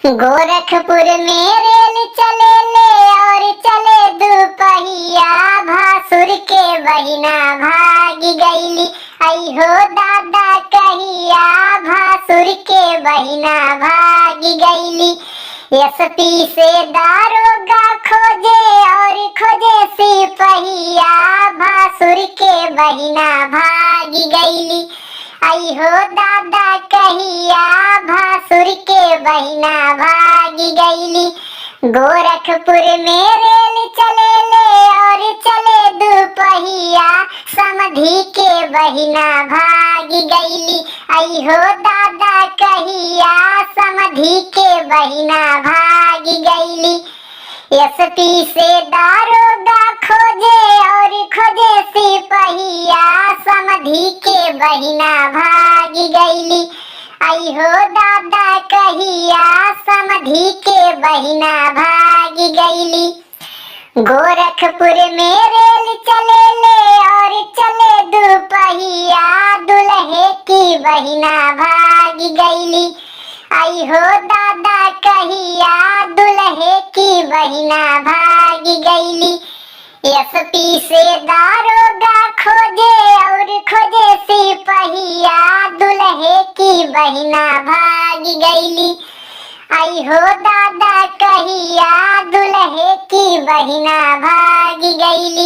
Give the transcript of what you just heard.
गोरखपुर में रेल चले ले और चले दुपहिया, भासुर के बहिना भागी गईली, आई हो दादा कहिया, भासुर के बहिना भागी गईली। एसपी से दारोगा खोजे और खोजे सिपहिया, भासुर के बहिना भागी गईली, आई हो दादा कहिया, भासुर के बहिना भागी गईली। गोरखपुर में रेल चले ले और चले दुपहिया, समधी के बहिना भागी गईली, आई हो दादा कहिया, समधी के बहिना भागी गईली। एसपी से दारोगा खोजे और खोजे सिपहिया, समधी के बहिना भागी गईली, आई हो दादा कहिया, समधी के बहिना भागी गईली। गोरखपुर में रेल चले ले और चले दुपहिया, दुल्हे की बहिना भागी गईली, आई हो दादा कहिया, दुल्हे की बहिना भागी गईली। एसपी से दारोगा खोजे और खोजे सिपहिया, दुल्हे की बहिना भागी गईली, आई हो दादा कहिया, दुल्हे की बहिना भागी गईली।